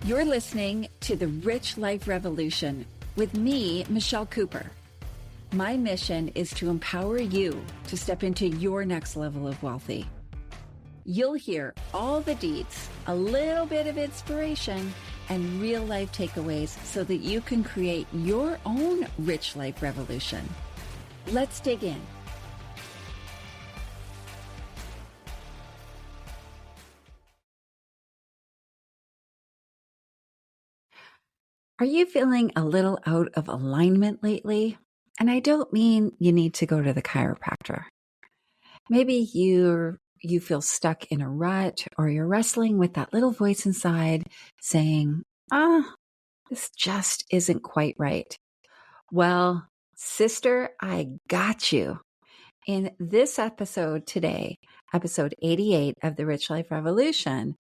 You're listening to The Rich Life Revolution with me, Michelle Cooper. My mission is to empower you to step into your next level of wealthy. You'll hear all the deets, a little bit of inspiration, and real life takeaways so that you can create your own rich life revolution. Let's dig in. Are you feeling a little out of alignment lately? And I don't mean you need to go to the chiropractor. Maybe you feel stuck in a rut, or you're wrestling with that little voice inside saying, this just isn't quite right. Well, sister, I got you. In this episode today, episode 88 of the Rich Life Revolution,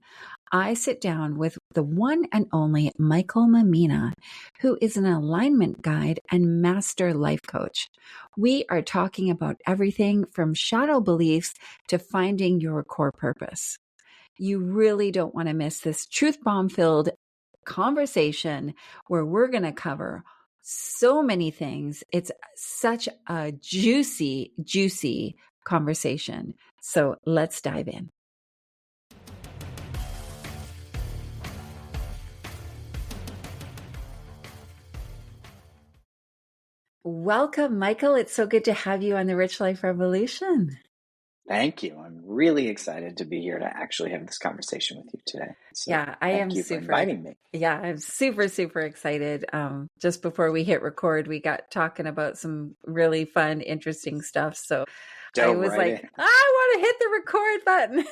I sit down with the one and only Michael Mammina, who is an alignment guide and master life coach. We are talking about everything from shadow beliefs to finding your core purpose. You really don't want to miss this truth bomb-filled conversation where we're going to cover so many things. It's such a juicy, juicy conversation. So let's dive in. Welcome, Michael. It's so good to have you on the Rich Life Revolution. Thank you. I'm really excited to be here to actually have this conversation with you today. So yeah, I am super. Thank you for inviting me. Yeah, I'm super, super excited. Just before we hit record, we got talking about some really fun, interesting stuff. So I was like, I want to hit the record button.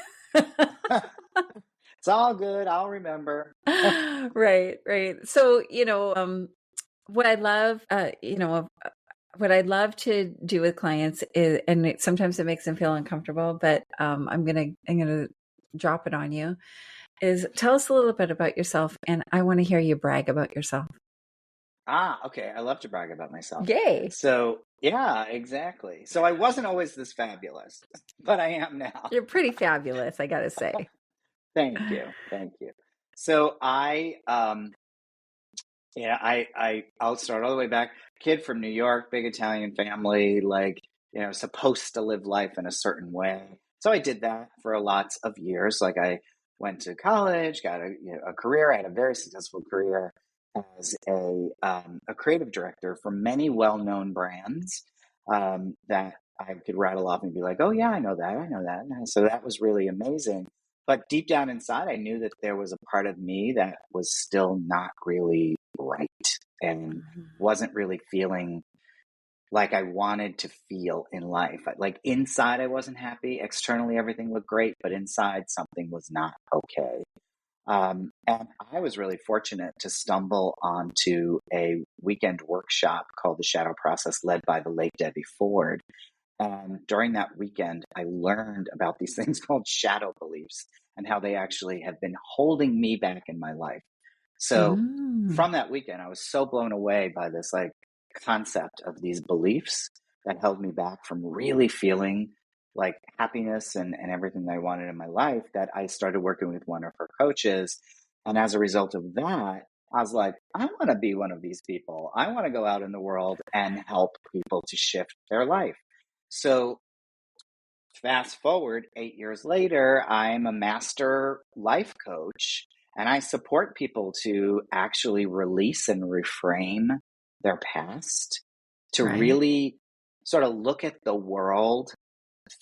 It's all good. I'll remember. Right. So, what I love, what I love to do with clients is, and sometimes it makes them feel uncomfortable, but I'm gonna drop it on you. Is tell us a little bit about yourself, and I want to hear you brag about yourself. Okay. I love to brag about myself. Yay! So yeah, exactly. So I wasn't always this fabulous, but I am now. You're pretty fabulous, I gotta say. Thank you. So I'll start all the way back. Kid from New York, big Italian family, supposed to live life in a certain way. So I did that for lots of years. Like I went to college, got a career. I had a very successful career as a creative director for many well-known brands that I could rattle off and be like, oh yeah, I know that. And so that was really amazing. But deep down inside, I knew that there was a part of me that was still not really right and wasn't really feeling like I wanted to feel in life. Like inside, I wasn't happy. Externally, everything looked great, but inside, something was not okay. And I was really fortunate to stumble onto a weekend workshop called The Shadow Process, led by the late Debbie Ford. And during that weekend, I learned about these things called shadow beliefs and how they actually have been holding me back in my life. So from that weekend, I was so blown away by this concept of these beliefs that held me back from really feeling like happiness and everything that I wanted in my life, that I started working with one of her coaches. And as a result of that, I was like, I want to be one of these people. I want to go out in the world and help people to shift their life. So fast forward 8 years later, I'm a master life coach, and I support people to actually release and reframe their past, to really sort of look at the world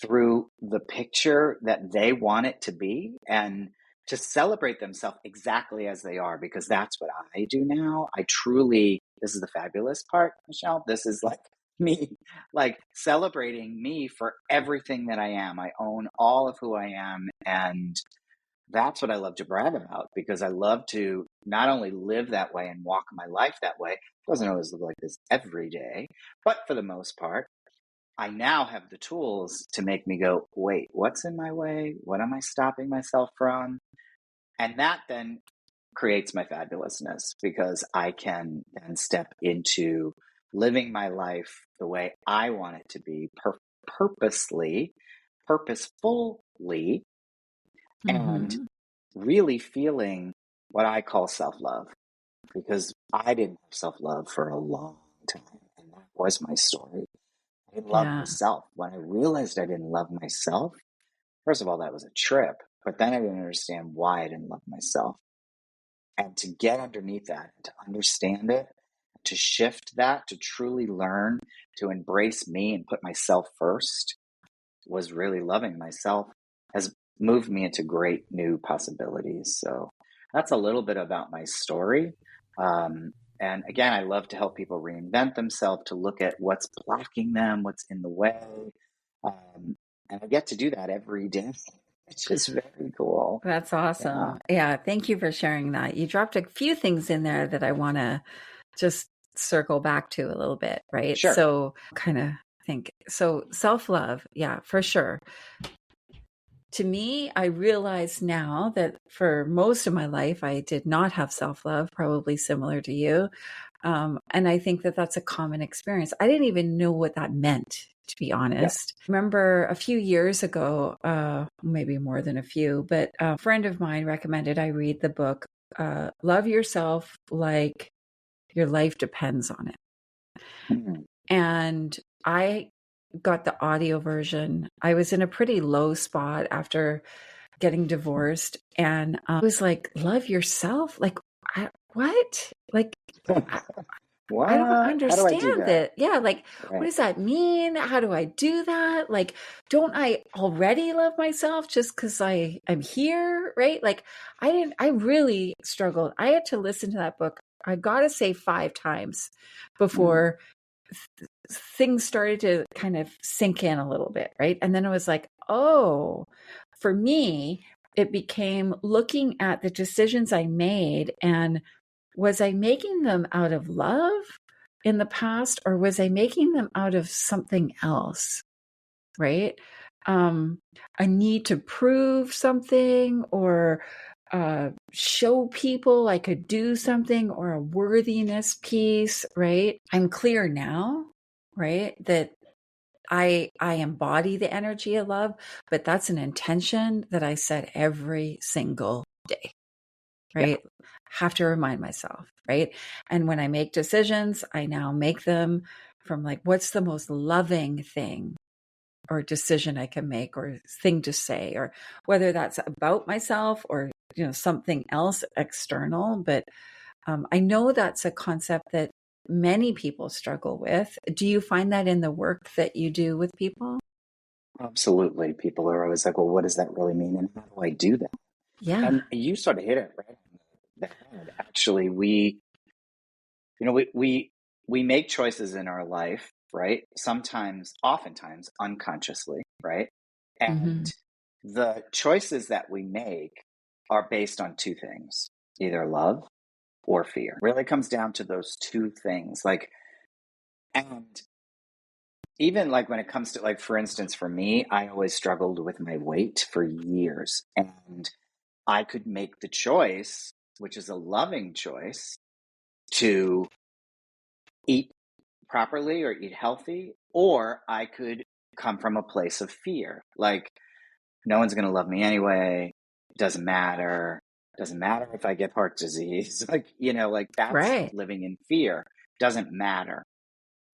through the picture that they want it to be, and to celebrate themselves exactly as they are, because that's what I do now. This is the fabulous part, Michelle. This is like me, like celebrating me for everything that I am. I own all of who I am. And that's what I love to brag about, because I love to not only live that way and walk my life that way. It doesn't always look like this every day, but for the most part, I now have the tools to make me go, wait, what's in my way? What am I stopping myself from? And that then creates my fabulousness, because I can then step into living my life the way I want it to be, purposefully, and really feeling what I call self-love, because I didn't have self-love for a long time. And that was my story. I didn't love Yeah. myself. When I realized I didn't love myself, first of all, that was a trip. But then I didn't understand why I didn't love myself. And to get underneath that, to understand it, to shift that, to truly learn, to embrace me and put myself first, was really loving myself, has moved me into great new possibilities. So that's a little bit about my story. And again, I love to help people reinvent themselves, to look at what's blocking them, what's in the way. And I get to do that every day, which is very cool. That's Yeah, awesome. Yeah, thank you for sharing that. You dropped a few things in there that I want to just circle back to a little bit, right? sure. So, kind of think so self love, yeah, for sure. To me, I realize now that for most of my life, I did not have self love, probably similar to you. And I think that that's a common experience. I didn't even know what that meant, to be Yeah. honest. Remember a few years ago, maybe more than a few, but a friend of mine recommended I read the book, Love Yourself Like Your Life Depends on It. Mhm. And I got the audio version. I was in a pretty low spot after getting divorced. And I was like, love yourself? Like, what? Like, I don't What? How do I do understand that? that. Yeah, like, what Right. does that mean? How do I do that? Like, don't I already love myself just because I'm here? Right? Like, I really struggled. I had to listen to that book, I gotta say 5 times Mm. before things started to kind of sink in a little bit, right? And then it was like, oh, for me, it became looking at the decisions I made and was I making them out of love in the past or was I making them out of something else, right? Um, a need to prove something or show people I could do something or a worthiness piece, right? I'm clear now, right? That I embody the energy of love, but that's an intention that I set every single day, Yeah. right? Have to remind myself, right? And when I make decisions, I now make them from like, what's the most loving thing or decision I can make or thing to say, or whether that's about myself or, something else external. But I know that's a concept that many people struggle with. Do you find that in the work that you do with people? Absolutely. People are always like, well, what does that really mean? And how do I do that? Yeah. And you sort of hit it right on the head. Actually, we make choices in our life, right? Sometimes, oftentimes, unconsciously, right? Hmm. And the choices that we make are based on two things, either love or fear. Really comes down to those two things. And even like when it comes to, like, for instance, for me, I always struggled with my weight for years. And I could make the choice, which is a loving choice, to eat properly or eat healthy, or I could come from a place of fear. Like, no one's going to love me anyway. It doesn't matter. It doesn't matter if I get heart disease. Like that's Right. living in fear. Doesn't matter.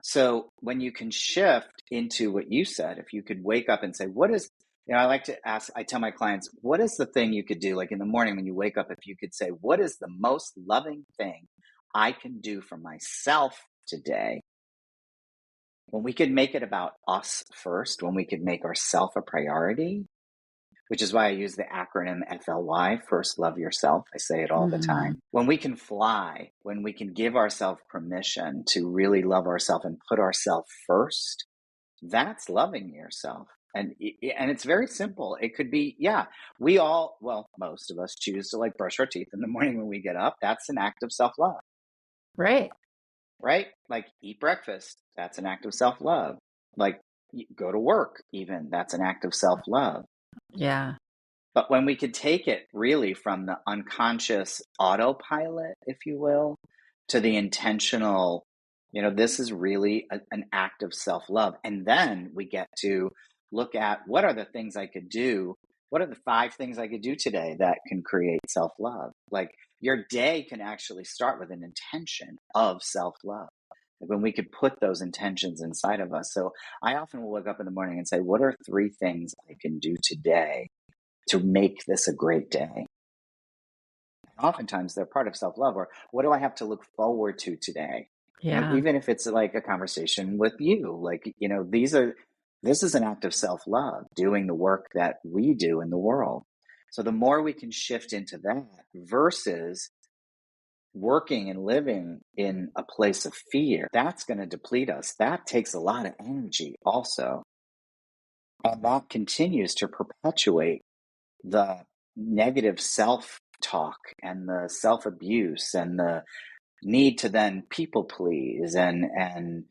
So when you can shift into what you said, if you could wake up and say, what is, I like to ask, I tell my clients, what is the thing you could do? Like in the morning when you wake up, if you could say, what is the most loving thing I can do for myself today? When we could make it about us first, when we could make ourself a priority, which is why I use the acronym FLY, first love yourself. I say it all the Hmm. time. When we can fly, when we can give ourselves permission to really love ourselves and put ourselves first, that's loving yourself. And it's very simple. It could be, yeah, most of us choose to like brush our teeth in the morning when we get up. That's an act of self-love, Right. right? Like eat breakfast. That's an act of self-love. Like go to work, even that's an act of self-love. Yeah. But when we could take it really from the unconscious autopilot, if you will, to the intentional, this is really an act of self love. And then we get to look at what are the things I could do? What are the 5 things I could do today that can create self love? Like your day can actually start with an intention of self-love. Like when we could put those intentions inside of us. So I often will wake up in the morning and say, what are 3 things I can do today to make this a great day? Oftentimes they're part of self-love. Or what do I have to look forward to today? Yeah. Even if it's like a conversation with you, like, this is an act of self-love, doing the work that we do in the world. So the more we can shift into that versus working and living in a place of fear, that's going to deplete us. That takes a lot of energy also. And that continues to perpetuate the negative self-talk and the self-abuse and the need to then people please and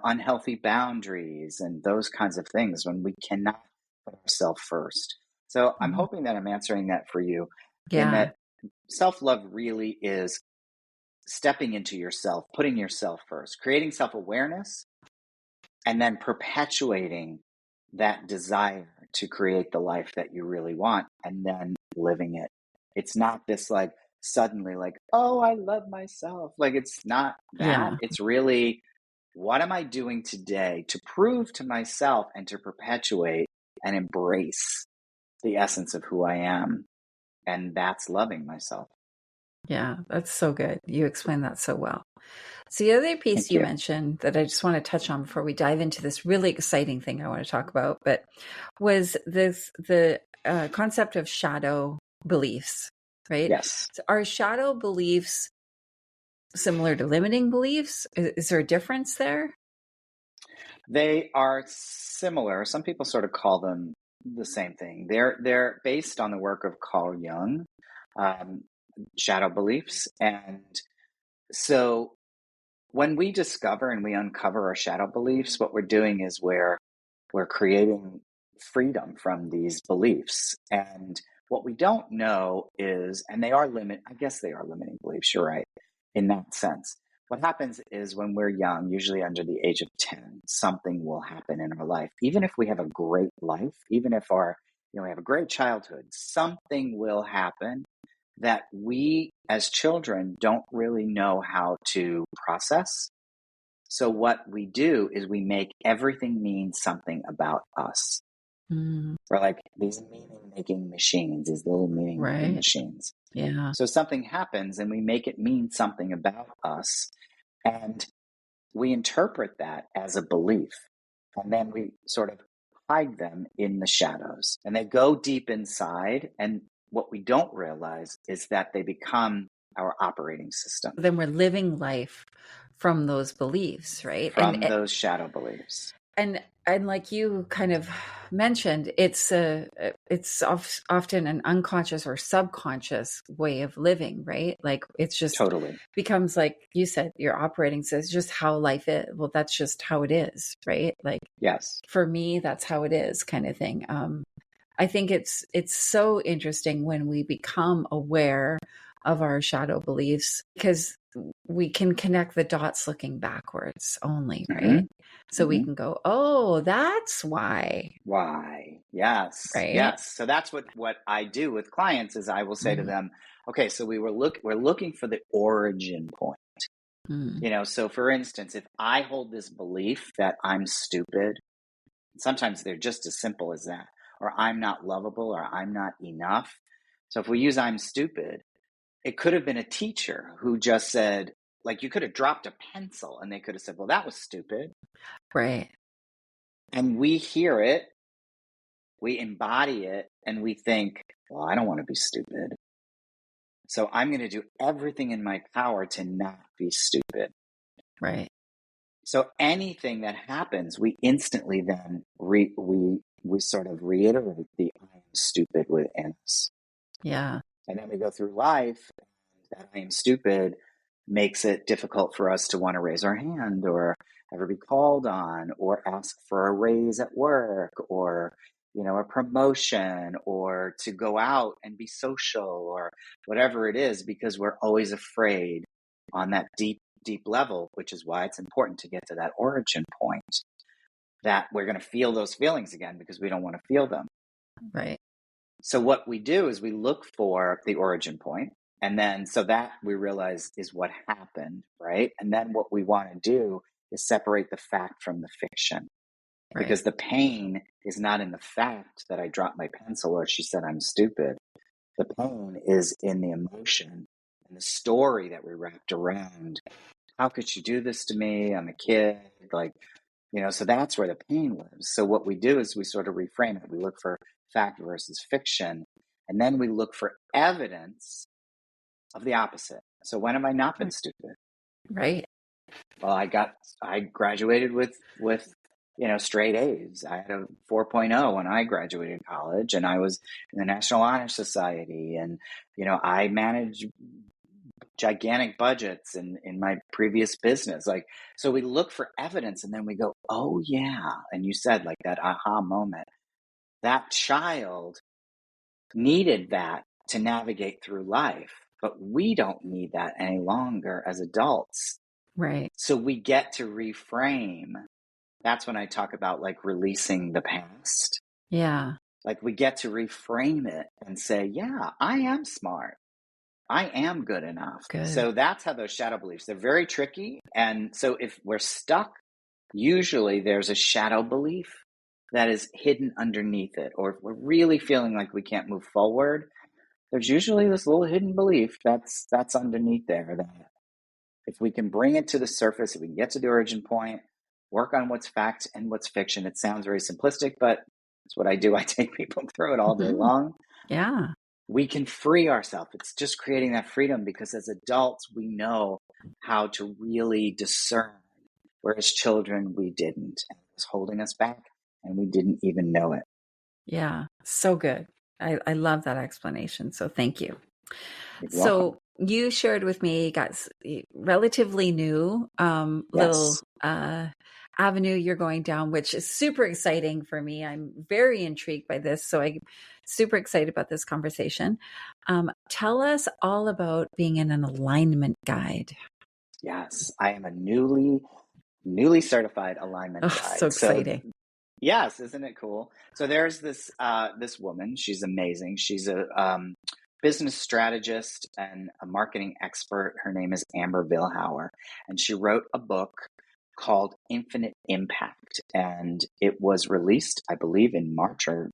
unhealthy boundaries and those kinds of things when we cannot put ourselves first. So I'm Mhm. hoping that I'm answering that for you, in Yeah. that self-love really is stepping into yourself, putting yourself first, creating self-awareness, and then perpetuating that desire to create the life that you really want and then living it. It's not this like suddenly like, oh, I love myself. Like it's not that. Yeah. It's really, what am I doing today to prove to myself and to perpetuate and embrace the essence of who I am? And that's loving myself. Yeah. That's so good. You explained that so well. So the other piece Thank you you. mentioned that I just want to touch on before we dive into this really exciting thing I want to talk about, but was the concept of shadow beliefs, right? Yes. So are shadow beliefs similar to limiting beliefs? Is there a difference there? They are similar. Some people sort of call them the same thing. They're based on the work of Carl Jung, um, shadow beliefs. And so when we discover and we uncover our shadow beliefs, what we're doing is we're creating freedom from these beliefs. And what we don't know is, and they are I guess they are limiting beliefs, you're right, in that sense. What happens is when we're young, usually under the age of 10, something will happen in our life. Even if we have a great life, even if we have a great childhood, something will happen that we as children don't really know how to process. So what we do is we make everything mean something about us. Mm, We're like these meaning-making machines, these little meaning-making right. machines. Yeah. So something happens and we make it mean something about us. And we interpret that as a belief. And then we sort of hide them in the shadows. And they go deep inside. And what we don't realize is that they become our operating system Then we're living life from those beliefs, right? from those shadow beliefs. And like you kind of mentioned, often an unconscious or subconscious way of living, right? Like it's just Totally. becomes, like you said, your operating says just how life is. Well, that's just how it is, right? Like Yes. for me, that's how it is, kind of thing. I think it's so interesting when we become aware of our shadow beliefs, because we can connect the dots looking backwards only, Mm-hmm. right? So we Mm-hmm. can go, oh, that's why, Why? Yes. right? Yes. So that's what I do with clients is I will say to Mm, them, okay, so we're looking for the origin point. mm, So for instance, if I hold this belief that I'm stupid, sometimes they're just as simple as that, or I'm not lovable, or I'm not enough. So if we use I'm stupid, it could have been a teacher who just said, like, you could have dropped a pencil and they could have said, well, that was stupid. right. And we hear it, we embody it, and we think, well, I don't want to be stupid. So I'm going to do everything in my power to not be stupid. Right. So anything that happens, we instantly then we sort of reiterate the I am stupid within us. Yeah. And then we go through life, and that I am stupid makes it difficult for us to want to raise our hand or ever be called on or ask for a raise at work or a promotion or to go out and be social or whatever it is, because we're always afraid on that deep level, which is why it's important to get to that origin point, that we're going to feel those feelings again because we don't want to feel them. Right. So what we do is we look for the origin point, And then, so that we realize is what happened, right? And then what we want to do is separate the fact from the fiction, Right. because the pain is not in the fact that I dropped my pencil or she said I'm stupid. The pain is in the emotion and the story that we wrapped around. How could she do this to me? I'm a kid. Like, so that's where the pain lives. So what we do is we sort of reframe it. We look for fact versus fiction, and then we look for evidence of the opposite. So when have I not been stupid? Right. Well, I graduated with straight A's. I had a 4.0 when I graduated college, and I was in the National Honor Society, and I managed gigantic budgets in my previous business. Like, so we look for evidence, and then we go, oh yeah. And you said, like, that aha moment. That child needed that to navigate through life, but we don't need that any longer as adults. Right. So we get to reframe. That's when I talk about like releasing the past. Yeah. Like, we get to reframe it and say, yeah, I am smart. I am good enough. Good. So that's how those shadow beliefs, they're very tricky. And so if we're stuck, usually there's a shadow belief that is hidden underneath it. Or if we're really feeling like we can't move forward, there's usually this little hidden belief that's underneath there, that if we can bring it to the surface, if we can get to the origin point, work on what's fact and what's fiction. It sounds very simplistic, but it's what I do. I take people through it all day Mhm. long. Yeah. We can free ourselves. It's just creating that freedom, because as adults, we know how to really discern, whereas children, we didn't. And it was holding us back, and we didn't even know it. Yeah. So good. I love that explanation. So thank you. You're welcome. So you shared with me, got relatively new little Yes. avenue you're going down, which is super exciting for me. I'm very intrigued by this. So I'm super excited about this conversation. Tell us all about being in an alignment guide. Yes. I am a newly certified alignment Oh, so guide. So exciting. yes, isn't it cool? So there's this woman. She's amazing. She's a business strategist and a marketing expert. Her name is Amber Vilhauer, and she wrote a book called Infinite Impact, and it was released, I believe, in March or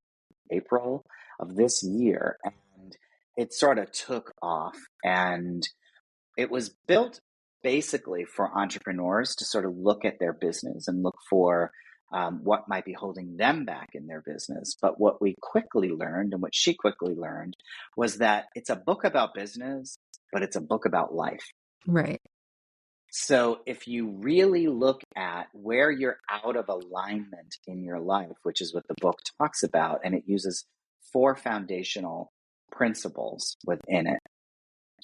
April of this year, and it sort of took off, and it was built basically for entrepreneurs to sort of look at their business and look for what might be holding them back in their business. But what we quickly learned, and what she quickly learned, was that it's a book about business, but it's a book about life. Right. So if you really look at where you're out of alignment in your life, which is what the book talks about, and it uses 4 foundational principles within it.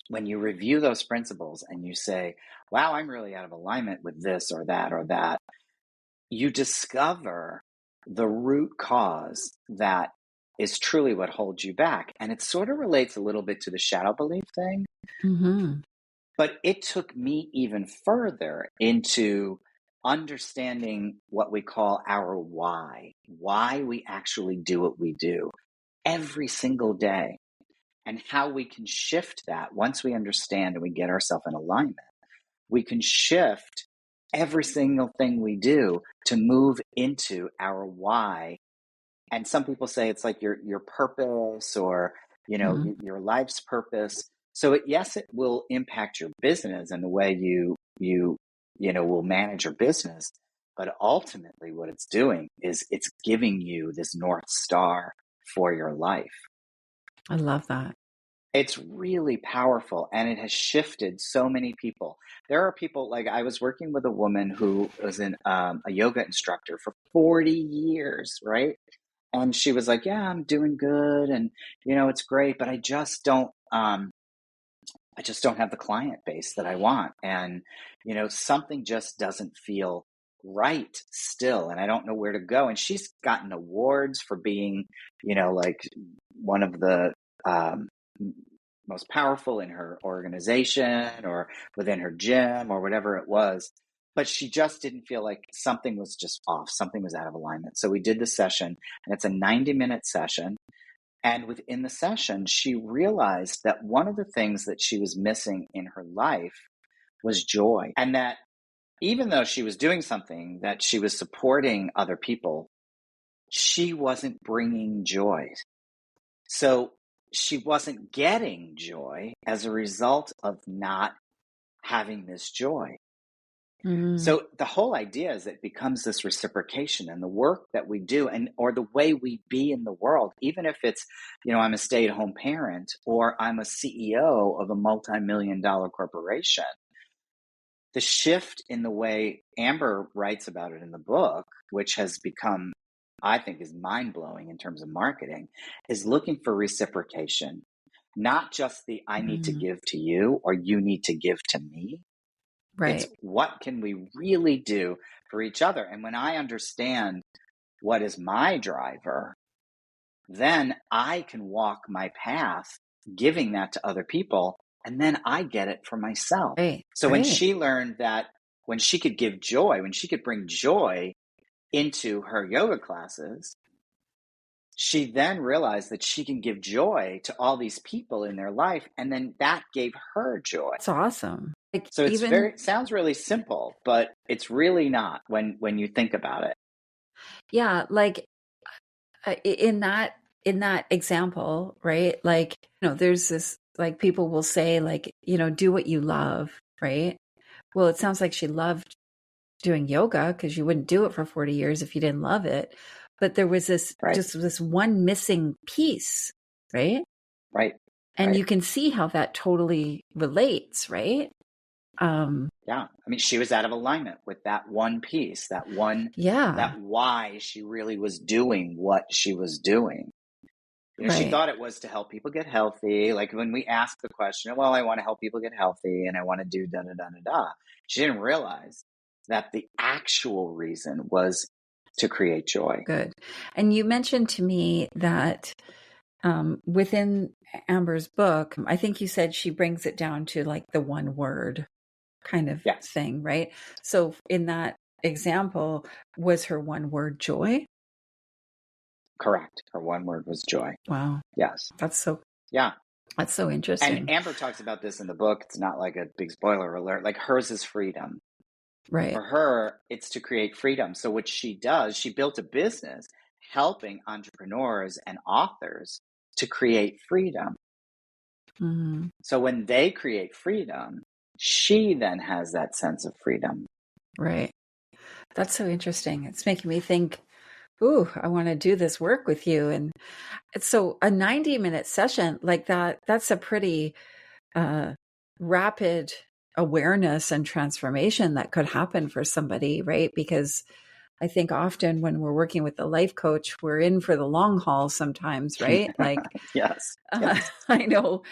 When you review those principles and you say, wow, I'm really out of alignment with this or that, you discover the root cause that is truly what holds you back. And it sort of relates a little bit to the shadow belief thing, Mm-hmm. but it took me even further into understanding what we call our why we actually do what we do every single day, and how we can shift that. Once we understand and we get ourselves in alignment, we can shift every single thing we do to move into our why. And some people say it's like your purpose, or Mm-hmm. your life's purpose. So yes, it will impact your business and the way you will manage your business. But ultimately, what it's doing is it's giving you this North Star for your life. I love that. It's really powerful, and it has shifted so many people. There are people, like, I was working with a woman who was a yoga instructor for 40 years, right? And she was like, yeah, I'm doing good, and it's great, but I just don't have the client base that I want. And something just doesn't feel right still, and I don't know where to go. And she's gotten awards for being like one of the um, most powerful in her organization or within her gym or whatever it was, but she just didn't feel like something was just off, something was out of alignment. So we did the session, and it's a 90-minute session. And within the session, she realized that one of the things that she was missing in her life was joy. And that even though she was doing something that she was supporting other people, she wasn't bringing joy. So she wasn't getting joy as a result of not having this joy. Mm, So the whole idea is it becomes this reciprocation, and the work that we do and or the way we be in the world, even if it's, I'm a stay-at-home parent or I'm a CEO of a multi-million-dollar corporation, the shift in the way Amber writes about it in the book, which has become, I think, is mind-blowing in terms of marketing, is looking for reciprocation, not just the I need to mm, give to you or you need to give to me. It's right. what can we really do for each other? And when I understand what is my driver, then I can walk my path giving that to other people. And then I get it for myself. Right. So when Right. she learned that when she could give joy, when she could bring joy into her yoga classes, she then realized that she can give joy to all these people in their life. And then that gave her joy. It's awesome. Like So even, it sounds really simple, but it's really not when you think about it. yeah, like in that example, right? Like, there's this, like, people will say, like, do what you love, right? Well, it sounds like she loved doing yoga, because you wouldn't do it for 40 years if you didn't love it. But there was Right, this one missing piece, right? right, And right. you can see how that totally relates, right? Um, Yeah. I mean, she was out of alignment with that one piece, yeah, that why she really was doing what she was doing. She right. thought it was to help people get healthy. Like when we asked the question, well, I want to help people get healthy and I want to do da da da da da. She didn't realize that the actual reason was to create joy. Good. And you mentioned to me that within Amber's book, I think you said she brings it down to like the one word kind of Yes, thing, right? So in that example, was her one word joy? correct. Her one word was joy. Wow. Yes. That's so Yeah. that's so And interesting. Amber talks about this in the book. It's not like a big spoiler alert. Like hers is freedom. Right. For her, it's to create freedom. So what she does, she built a business helping entrepreneurs and authors to create freedom. Mhm. So when they create freedom, she then has that sense of freedom. Right. That's so interesting. It's making me think, ooh, I want to do this work with you. And it's so a 90-minute session like that, that's a pretty uh, rapid awareness and transformation that could happen for somebody, right? Because I think often when we're working with a life coach, we're in for the long haul sometimes, right? Like, Yes, yes, I know,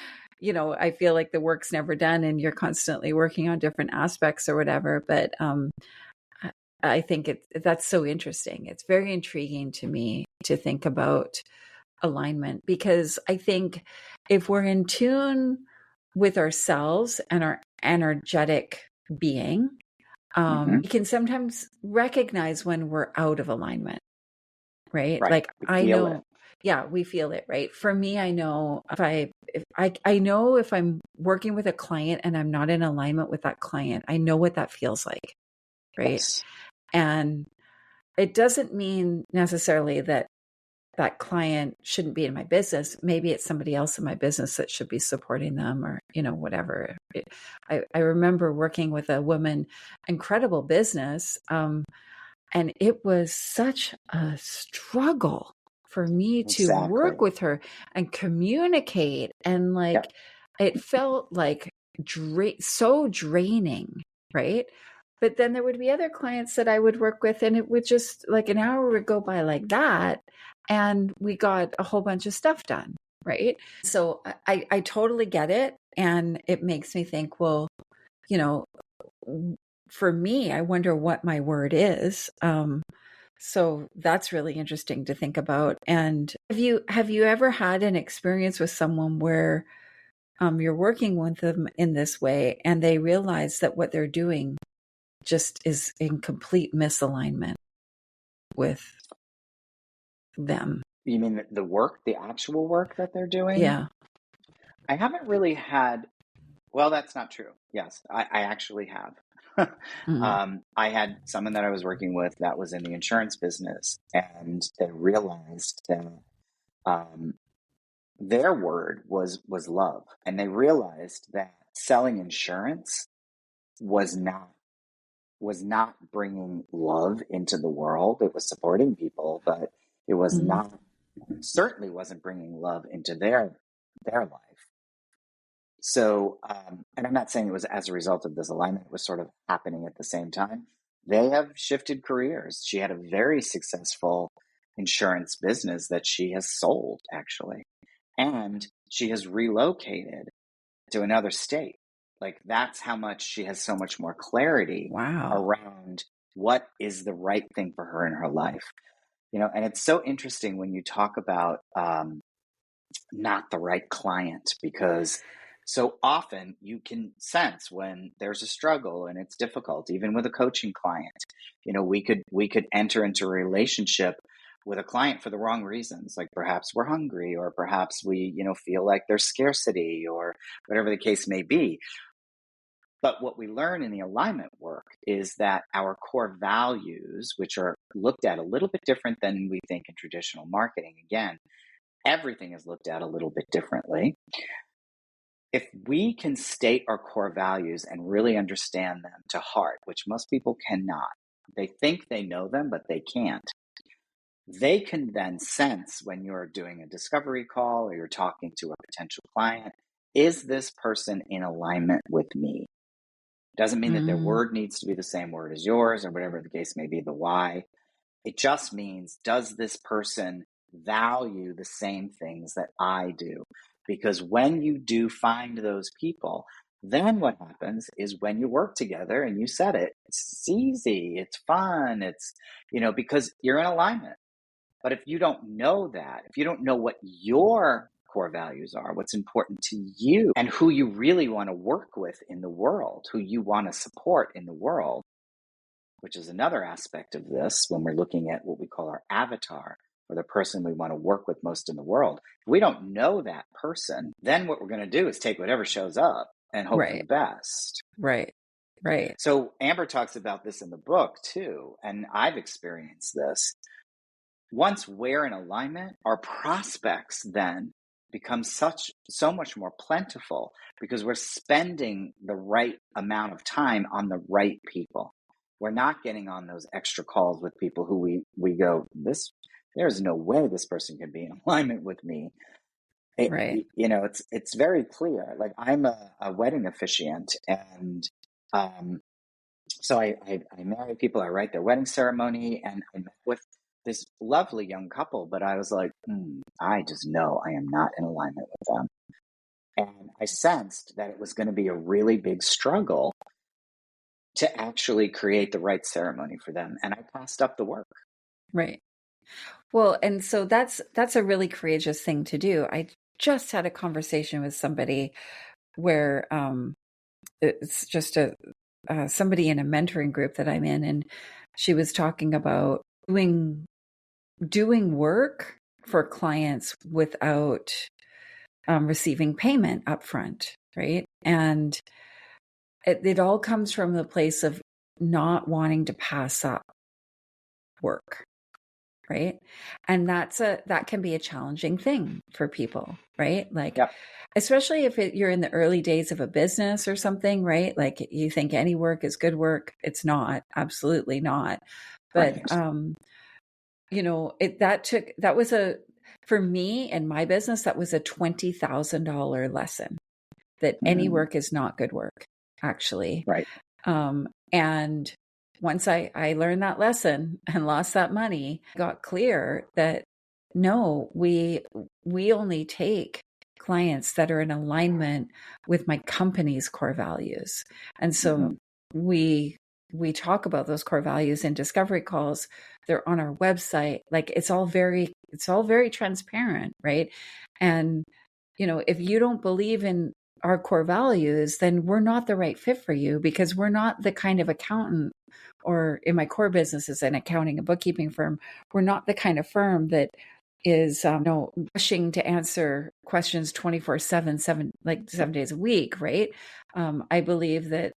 I feel like the work's never done and you're constantly working on different aspects or whatever. But I I think that's so interesting. It's very intriguing to me to think about alignment, because I think if we're in tune with ourselves and our energetic being, hmm we can sometimes recognize when we're out of alignment, right? right. Like We I feel it. know, yeah, we feel it, right? For me, I know if I know if I'm working with a client and I'm not in alignment with that client, I know what that feels like, right? Yes, And it doesn't mean necessarily that that client shouldn't be in my business. Maybe it's somebody else in my business that should be supporting them, or, whatever. I remember working with a woman, incredible business. And it was such a struggle for me to work exactly. with her and communicate. And Yep. like, it felt like so draining, right? But then there would be other clients that I would work with, and it would just like an hour would go by like that. And we got a whole bunch of stuff done, right? So I totally get it. And it makes me think, well, you know, for me, I wonder what my word is. So that's really interesting to think about. And have you ever had an experience with someone where you're working with them in this way and they realize that what they're doing just is in complete misalignment with them? You mean the work, the actual work that they're doing? Yeah. I haven't really had, well, that's not true. Yes, I actually have. Mm. I had someone that I was working with that was in the insurance business, and they realized that um, their word was love, and they realized that selling insurance was not was not bringing love into the world. It was supporting people, but it was Mm. not, certainly wasn't bringing love into their life. So, and I'm not saying it was as a result of this alignment, it was sort of happening at the same time. They have shifted careers. She had a very successful insurance business that she has sold, actually. And she has relocated to another state. Like, that's how much she has so much more clarity Wow. around what is the right thing for her in her life. And it's so interesting when you talk about not the right client, because so often you can sense when there's a struggle and it's difficult, even with a coaching client. We could enter into a relationship with a client for the wrong reasons, like perhaps we're hungry, or perhaps we feel like there's scarcity, or whatever the case may be. But what we learn in the alignment work is that our core values, which are looked at a little bit different than we think in traditional marketing, again, everything is looked at a little bit differently. If we can state our core values and really understand them to heart, which most people cannot, they think they know them, but they can't. They can then sense when you're doing a discovery call or you're talking to a potential client, is this person in alignment with me? Doesn't mean that their Mm. word needs to be the same word as yours, or whatever the case may be, the why. It just means, does this person value the same things that I do? Because when you do find those people, then what happens is when you work together, and you said it, it's easy, it's fun, because you're in alignment. But if you don't know that, if you don't know what your core values are, what's important to you, and who you really want to work with in the world, who you want to support in the world, which is another aspect of this when we're looking at what we call our avatar, or the person we want to work with most in the world. If we don't know that person, then what we're going to do is take whatever shows up and hope for the Right. best. Right. Right. So Amber talks about this in the book too, and I've experienced this. Once we're in alignment, our prospects then become so much more plentiful, because we're spending the right amount of time on the right people. We're not getting on those extra calls with people who we go, there's no way this person can be in alignment with me. Right. It's very clear. Like, I'm a wedding officiant, and so I marry people, I write their wedding ceremony, and I met with this lovely young couple, but I was like, I just know I am not in alignment with them. And I sensed that it was going to be a really big struggle to actually create the right ceremony for them. And I passed up the work. Right. Well, and so that's a really courageous thing to do. I just had a conversation with somebody where it's just somebody in a mentoring group that I'm in, and she was talking about doing work for clients without receiving payment upfront, right? And it all comes from the place of not wanting to pass up work, right? And that can be a challenging thing for people, right? Like, Yep. especially if you're in the early days of a business or something, right? Like, you think any work is good work. It's not, absolutely not. But Right. for me and my business, that was a $20,000 lesson, that any Mm-hmm. work is not good work, actually. Right. And once I learned that lesson and lost that money, got clear that no, we only take clients that are in alignment with my company's core values. And so Mm-hmm. we talk about those core values in discovery calls. They're on our website. Like, it's all very transparent, right? And if you don't believe in our core values, then we're not the right fit for you, because we're not the kind of accountant, or in my core business is an accounting and bookkeeping firm. We're not the kind of firm that is rushing to answer questions 24/7, 7 days a week, right? I believe that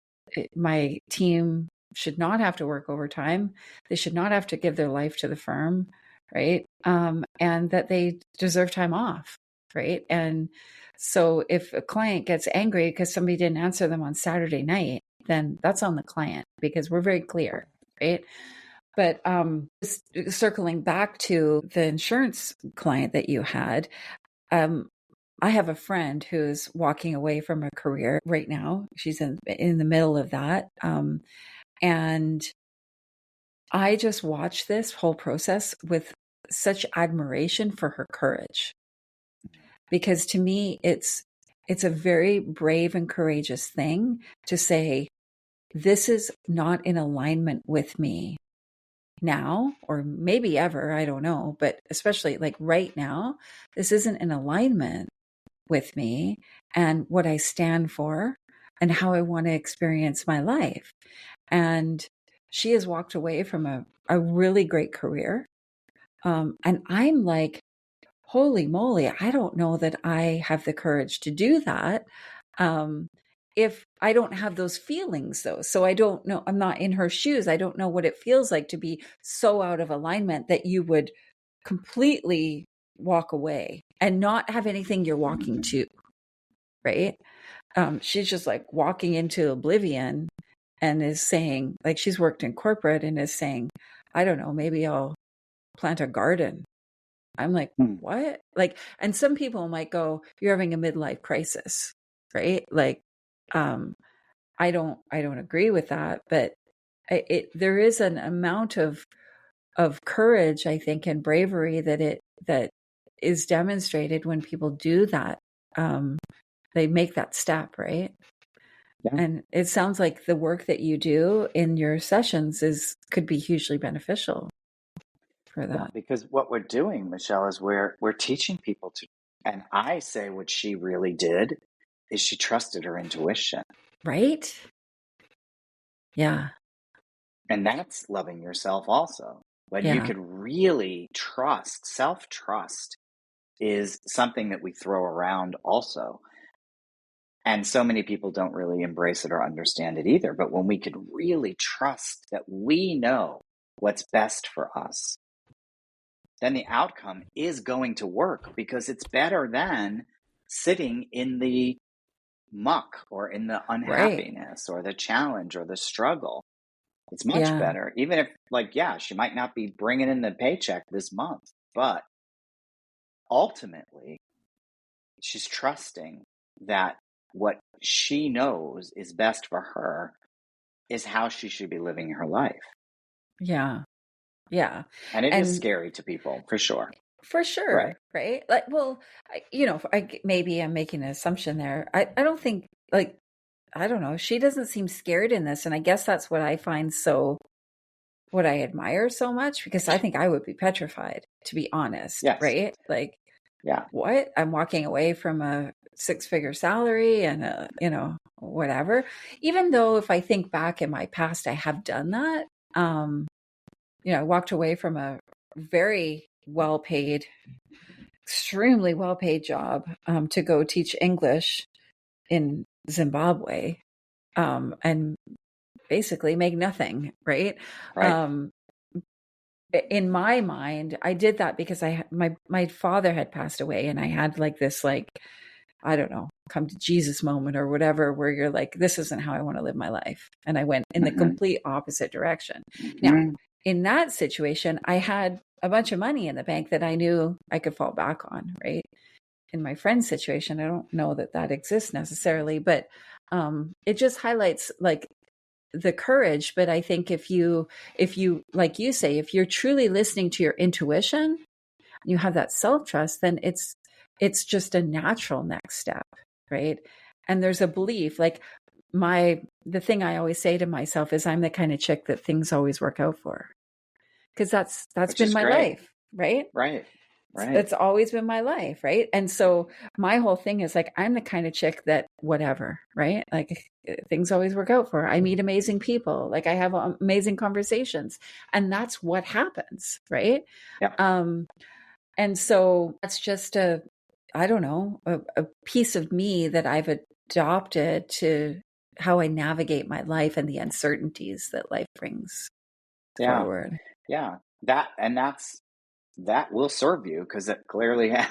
my team should not have to work overtime. They should not have to give their life to the firm, right? And that they deserve time off, right? And so if a client gets angry because somebody didn't answer them on Saturday night, then that's on the client, because we're very clear, right? But circling back to the insurance client that you had, I have a friend who's walking away from a career right now. She's in the middle of that. And I just watched this whole process with such admiration for her courage. Because to me, it's a very brave and courageous thing to say, this is not in alignment with me now, or maybe ever, I don't know, but especially like right now, this isn't in alignment with me and what I stand for and how I want to experience my life. And she has walked away from a really great career. And I'm like, holy moly, I don't know that I have the courage to do that. If I don't have those feelings, though. So I don't know, I'm not in her shoes. I don't know what it feels like to be so out of alignment that you would completely walk away and not have anything you're walking to, right? She's just like walking into oblivion and is saying, like, she's worked in corporate and is saying, I don't know, maybe I'll plant a garden. I'm like, what? Like, and some people might go, you're having a midlife crisis, right? Like, I don't agree with that, but there is an amount of courage, I think, and bravery that is demonstrated when people do that. They make that step, right? Yeah. And it sounds like the work that you do in your sessions could be hugely beneficial for that. Yeah, because what we're doing, Michelle, is we're teaching people to, and I say what she really did is she trusted her intuition. Right? Yeah. And that's loving yourself also. When you Yeah. can really trust, self-trust is something that we throw around also. And so many people don't really embrace it or understand it either. But when we could really trust that we know what's best for us, then the outcome is going to work, because it's better than sitting in the muck or in the unhappiness or the challenge or the struggle. It's much better, even if, like, yeah, she might not be bringing in the paycheck this month, but ultimately she's trusting that what she knows is best for her is how she should be living her life. Yeah. Yeah. And it is scary to people, for sure. For sure. Right. Like, well, maybe I'm making an assumption there. I don't think, like, I don't know. She doesn't seem scared in this. And I guess that's what I find what I admire so much, because I think I would be petrified, to be honest. Yes. Right. Like, yeah. What? I'm walking away from a 6-figure salary and whatever. Even though if I think back in my past, I have done that. I walked away from a very well-paid, extremely well-paid job to go teach English in Zimbabwe, and basically make nothing, right? In my mind, I did that because my father had passed away, and I had like this, like, I don't know, come to Jesus moment or whatever, where you're like, this isn't how I want to live my life. And I went in the complete opposite direction. Now, in that situation, I had a bunch of money in the bank that I knew I could fall back on, right? In my friend's situation, I don't know that exists necessarily, but it just highlights, like, the courage. But I think if you, like you say, if you're truly listening to your intuition, you have that self-trust, then it's just a natural next step, right? And there's a belief, like, the thing I always say to myself is, I'm the kind of chick that things always work out for, because that's been my life, right? That's always been my life, right? And so my whole thing is, like, I'm the kind of chick that whatever, right? Like, things always work out for her. I meet amazing people, like, I have amazing conversations, and that's what happens, right? Yeah. And so that's just I don't know, a piece of me that I've adopted to how I navigate my life and the uncertainties that life brings Yeah. forward. Yeah. That will serve you because it clearly has,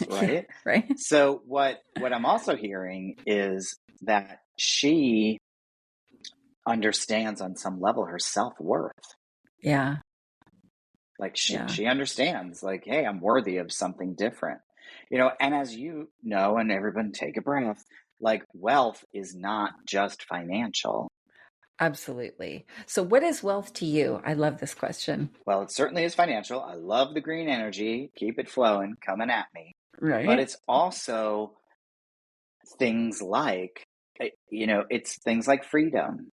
Yeah, right? right? So what I'm also hearing is that she understands on some level her self-worth. Yeah, Like yeah, she understands, like, hey, I'm worthy of something different. And as you know, and everyone take a breath, like wealth is not just financial. absolutely. So, what is wealth to you? I love this question. Well, it certainly is financial. I love the green energy. Keep it flowing, coming at me. But Right? it's also things like, it's things like freedom.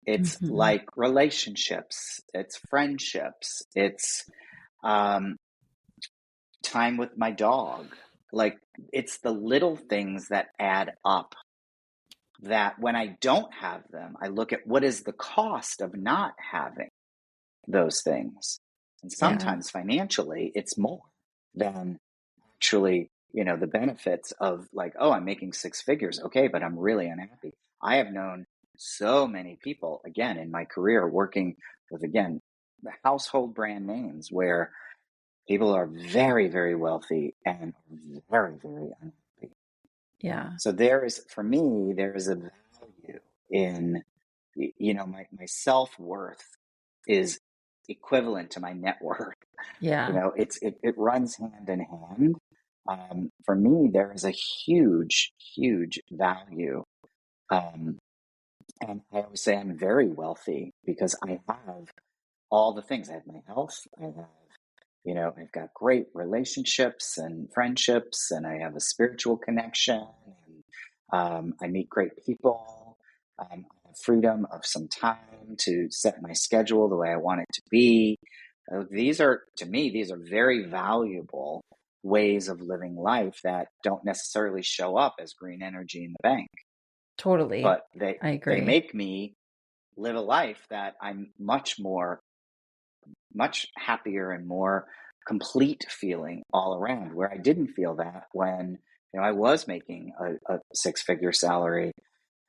It's Hmm. like relationships. It's friendships. It's um, time with my dog. Like, it's the little things that add up that when I don't have them, I look at what is the cost of not having those things. And Yeah, sometimes financially, it's more than actually, the benefits of like, oh, I'm making six figures. Okay, but I'm really unhappy. I have known so many people, again, in my career working with, again, the household brand names where people are very, very wealthy and very, very unhappy. yeah, So for me, there is a value in, my self-worth is equivalent to my net worth. yeah, It runs hand in hand. For me, there is a huge, huge value. Um, and I always say I'm very wealthy because I have all the things. I have my health. I've got great relationships and friendships, and I have a spiritual connection, and I meet great people. I have freedom of some time to set my schedule the way I want it to be. To me, these are very valuable ways of living life that don't necessarily show up as green energy in the bank, totally. but they I they agree. make me live a life that I'm much happier and more complete feeling all around, where I didn't feel that when I was making a six-figure salary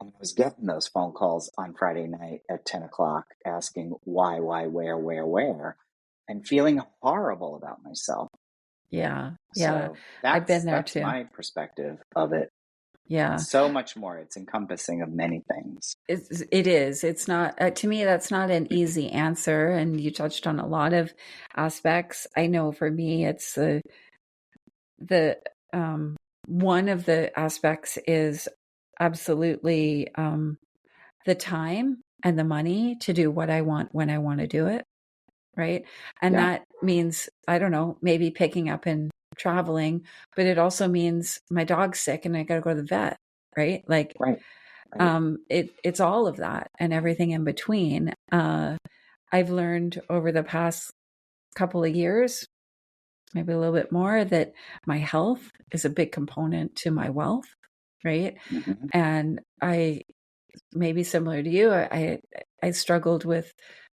and I was getting those phone calls on Friday night at 10 o'clock asking why, where, and feeling horrible about myself. Yeah, yeah. So I've been that's there that's too. my perspective of it. Yeah. It's so much more. It's encompassing of many things. It is. It's not, to me, that's not an easy answer. And you touched on a lot of aspects. I know for me, it's the one of the aspects is absolutely the time and the money to do what I want when I want to do it. Right. And Yeah, that means, I don't know, maybe picking up and traveling, but it also means my dog's sick and I got to go to the vet. Right. Like, right, right. it's all of that and everything in between. I've learned over the past couple of years, maybe a little bit more, that my health is a big component to my wealth, right? Hmm. And I, maybe similar to you, I struggled with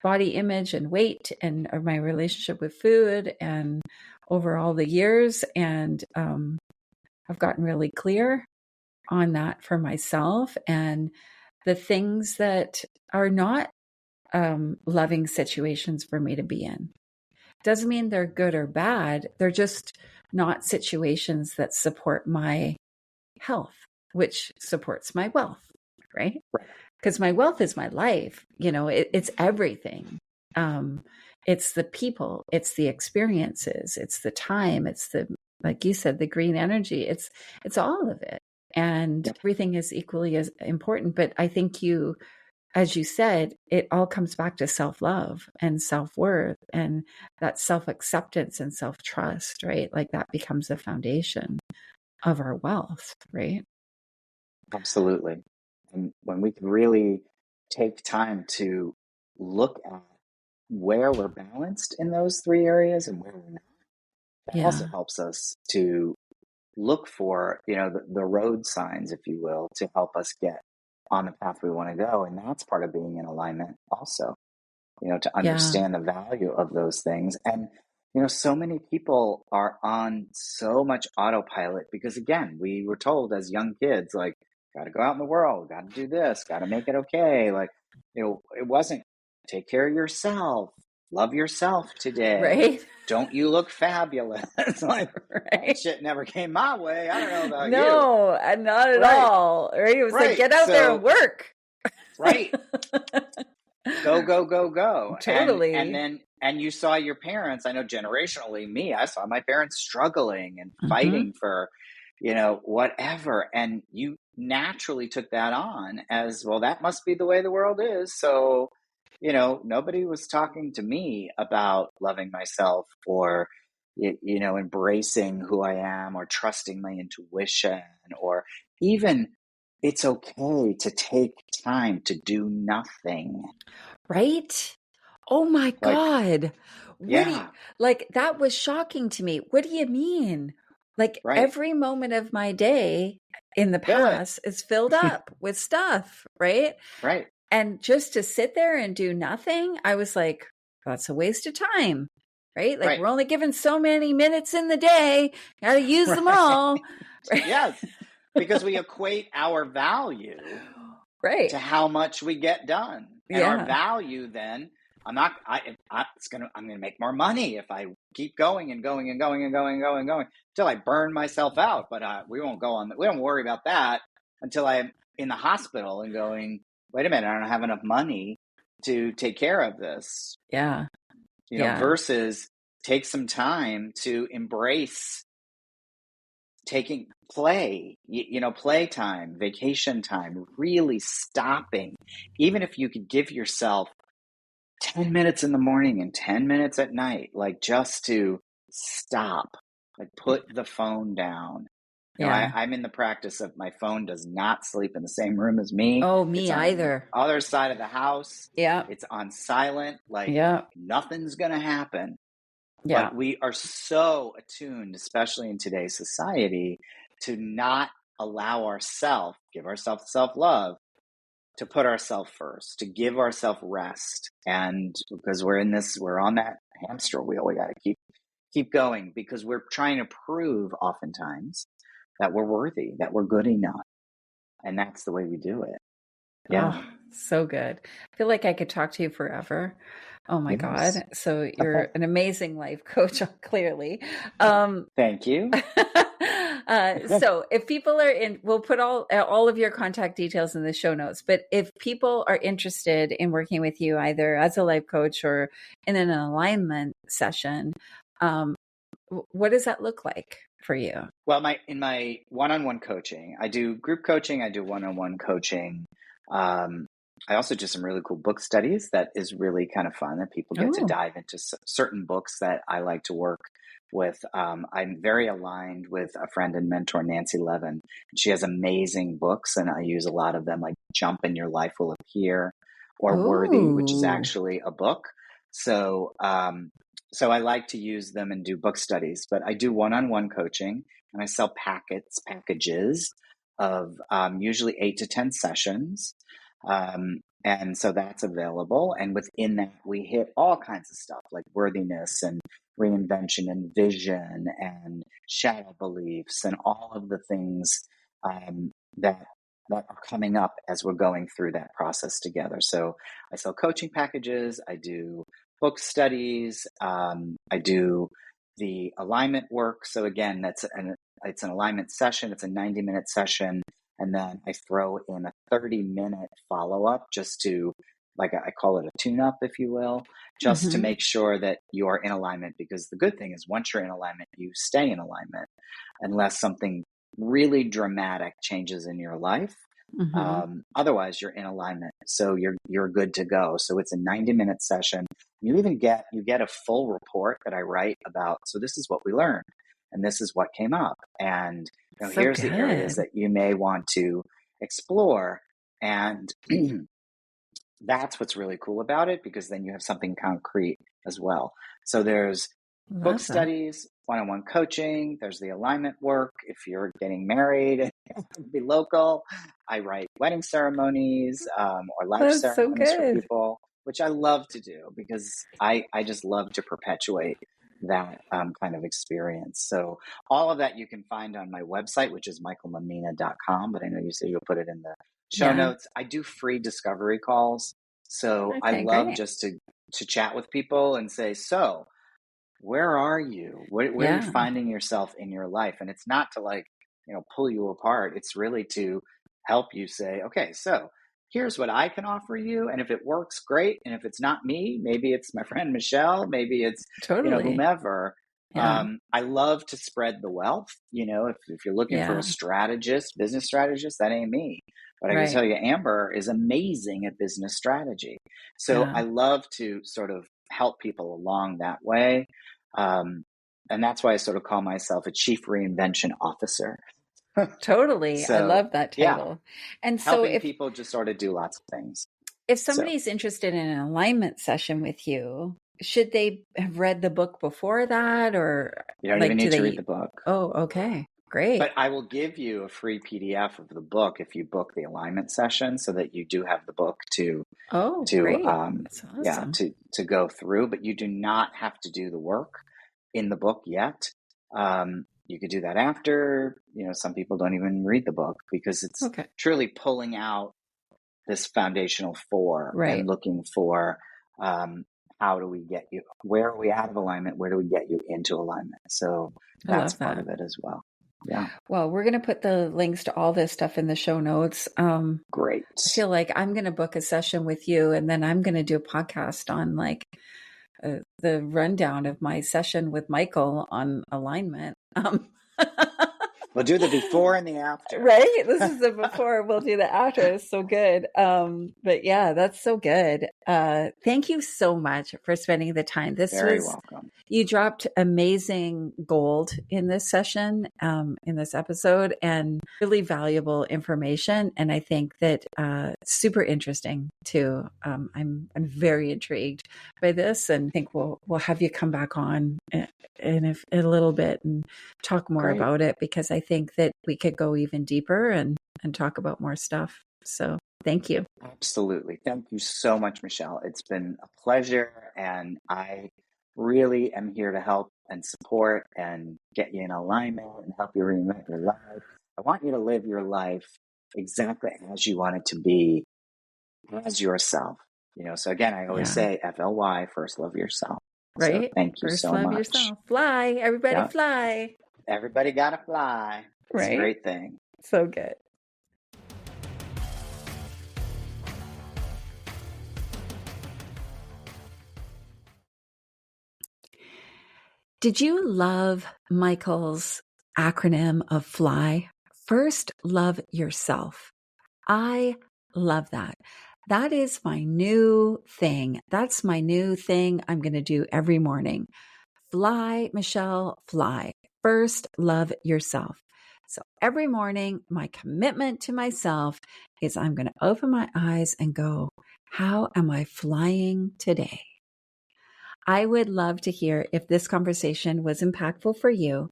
body image and weight and or my relationship with food and over all the years, and I've gotten really clear on that for myself and the things that are not loving situations for me to be in. Doesn't mean they're good or bad. They're just not situations that support my health, which supports my wealth, right? Right. Because my wealth is my life. It's everything. Um, it's the people, it's the experiences, it's the time, it's the, like you said, the green energy. It's all of it, and Yep. everything is equally as important. But I think you, as you said, it all comes back to self love and self worth and that self acceptance and self trust, right? Like that becomes the foundation of our wealth, right? Absolutely. And when we can really take time to look at where we're balanced in those three areas and where we're not, that also Yeah. helps us to look for, the road signs, if you will, to help us get on the path we want to go. And that's part of being in alignment also, to Yeah. understand the value of those things. And So many people are on so much autopilot because, again, we were told as young kids, like, got to go out in the world, got to do this, got to make it okay. Like, it wasn't take care of yourself, love yourself today. Right? Don't you look fabulous? Like, that Right. shit never came my way. I don't know about you. No, and not at Right, all. Right? It was like, right. get out there and So, work. right. Go, go, go, go. And Totally. then you saw your parents. I know generationally, I saw my parents struggling and Hmm. fighting for, whatever. And you naturally took that on as, well, that must be the way the world is. So, nobody was talking to me about loving myself or embracing who I am or trusting my intuition, or even it's okay to take time to do nothing. Right? Oh my Like, God. What do you, yeah, like, that was shocking to me. What do you mean? Like, right. every moment of my day in the Fill it. past is filled up with stuff, right? Right, And just to sit there and do nothing, I was like, that's a waste of time, right? Like, right, we're only given so many minutes in the day, got to use them right. all. Right? Yes, because we equate our value Right. to how much we get done, and our Yeah. value then. I'm not. I'm gonna make more money if I keep going and going and going and going and going and going until I burn myself out. But we won't go on. We don't worry about that until I'm in the hospital and going. Wait a minute, I don't have enough money to take care of this. Yeah. Yeah. Versus take some time to embrace taking play time, vacation time, really stopping. Even if you could give yourself 10 minutes in the morning and 10 minutes at night, like just to stop, like put the phone down. Yeah. I'm in the practice of my phone does not sleep in the same room as me. Oh, It's me on the either. other side of the house. Yeah. It's on silent, like Yeah. nothing's going to happen. Yeah. But we are so attuned, especially in today's society, to not allow ourselves, give ourselves self-love, to put ourselves first, to give ourselves rest. And because we're on that hamster wheel, we got to keep going because we're trying to prove oftentimes that we're worthy, that we're good enough. And that's the way we do it. Oh, Yeah. so good. I feel like I could talk to you forever. Oh my Yes. God. So you're an amazing life coach, clearly. Um, Thank you. so if people are in, we'll put all of your contact details in the show notes. But if people are interested in working with you, either as a life coach or in an alignment session, um, what does that look like for you? Well, in my one-on-one coaching, I do group coaching, I do one-on-one coaching. I also do some really cool book studies that is really kind of fun, that people get to Oh, dive into certain books that I like to work with. I'm very aligned with a friend and mentor, Nancy Levin. She has amazing books, and I use a lot of them, like Jump and Your Life Will Appear, or Worthy, which is oh, actually a book. So I like to use them and do book studies, but I do one-on-one coaching, and I sell packages of usually 8 to 10 sessions. And so that's available. And within that, we hit all kinds of stuff like worthiness and reinvention and vision and shadow beliefs and all of the things that are coming up as we're going through that process together. So I sell coaching packages. I do book studies. I do the alignment work. So again, it's an alignment session. It's a 90-minute session. And then I throw in a 30-minute follow-up just to, like, I call it a tune-up, if you will, just to mm-hmm, make sure that you are in alignment. Because the good thing is once you're in alignment, you stay in alignment unless something really dramatic changes in your life. mm-hmm. Otherwise, you're in alignment, so you're good to go. So it's a 90-minute session. You even get a full report that I write about. So this is what we learned, and this is what came up, and So here's the areas good. that you may want to explore. And that's what's really cool about it, because then you have something concrete as well. So there's book Love that. studies, one-on-one coaching, there's the alignment work. If you're getting married, be local. I write wedding ceremonies or life That's so ceremonies for good. people, which I love to do because I just love to perpetuate that kind of experience. So all of that you can find on my website, which is michaelmammina.com, but I know you said you'll put it in the show Yeah. notes. I do free discovery calls. So I Okay, love great. just to chat with people and say, so where are you? Where are you Yeah, finding yourself in your life? And it's not to like, pull you apart. It's really to help you say, okay, so here's what I can offer you. And if it works, great. And if it's not me, maybe it's my friend Michelle, maybe it's, totally. whomever. Yeah. I love to spread the wealth. If you're looking for a Yeah. strategist, business strategist, that ain't me. But I can Right. tell you, Amber is amazing at business strategy. So Yeah. I love to sort of help people along that way. And that's why I sort of call myself a chief reinvention officer. Totally. I So, love that yeah, title. And so helping people just sort of do lots of things. if So, somebody's interested in an alignment session with you, should they have read the book before that, or you don't even like do need to read they? the book. Oh, okay. Great. But I will give you a free PDF of the book if you book the alignment session, so that you do have the book Oh, to great. That's awesome. to go through. But you do not have to do the work in the book yet. You could do that after. Some people don't even read the book because it's Okay. truly pulling out this foundational four Right. and looking for how do we get you, where are we out of alignment, where do we get you into alignment. So I that's love part that. of it as well. Yeah, Well, we're going to put the links to all this stuff in the show notes. great. I feel like I'm going to book a session with you, and then I'm going to do a podcast on like the rundown of my session with Michael on alignment. We'll do the before and the after. Right? This is the before. We'll do the after. It's so good. But yeah, that's so good. Thank you so much for spending the time. Very welcome. You dropped amazing gold in this session, in this episode, and really valuable information. And I think that super interesting too. I'm very intrigued by this, and I think we'll have you come back on in a little bit and talk more Great. about it, because I think that we could go even deeper and talk about more stuff. So thank you. Absolutely. Thank you so much, Michelle. It's been a pleasure, and I really am here to help and support and get you in alignment and help you reinvent your life. I want you to live your life exactly as you want it to be, as yourself. So again, I always say FLY, first love yourself. Right? So thank you First, so love much. yourself. Fly. Everybody Yep. fly. Everybody gotta fly. It's a great thing. So good. Did you love Michael's acronym of FLY? First, love yourself. I love that. That is my new thing. That's my new thing I'm going to do every morning. Fly, Michelle, fly. First, love yourself. So every morning, my commitment to myself is I'm going to open my eyes and go, how am I flying today? I would love to hear if this conversation was impactful for you.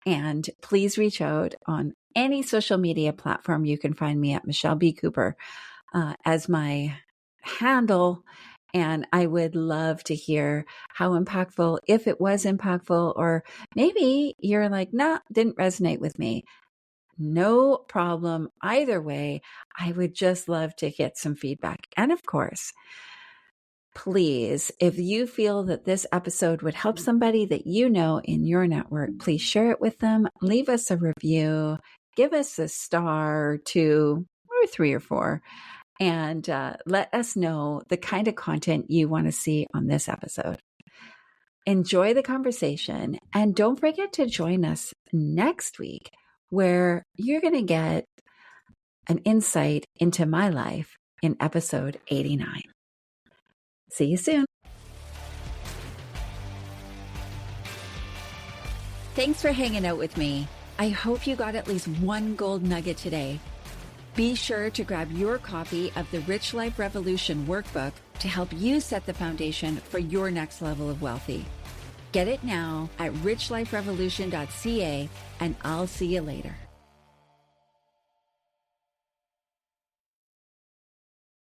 And please reach out on any social media platform. You can find me at Michelle B. Cooper as my handle. And I would love to hear how impactful, if it was impactful, or maybe you're like, nah, didn't resonate with me. No problem. Either way, I would just love to get some feedback. And of course, please, if you feel that this episode would help somebody that you know in your network, please share it with them. Leave us a review. Give us a star or 2 or 3 or 4. And let us know the kind of content you want to see on this episode. Enjoy the conversation. And don't forget to join us next week, where you're going to get an insight into my life in episode 89. See you soon. Thanks for hanging out with me. I hope you got at least one gold nugget today. Be sure to grab your copy of the Rich Life Revolution workbook to help you set the foundation for your next level of wealthy. Get it now at richliferevolution.ca, and I'll see you later.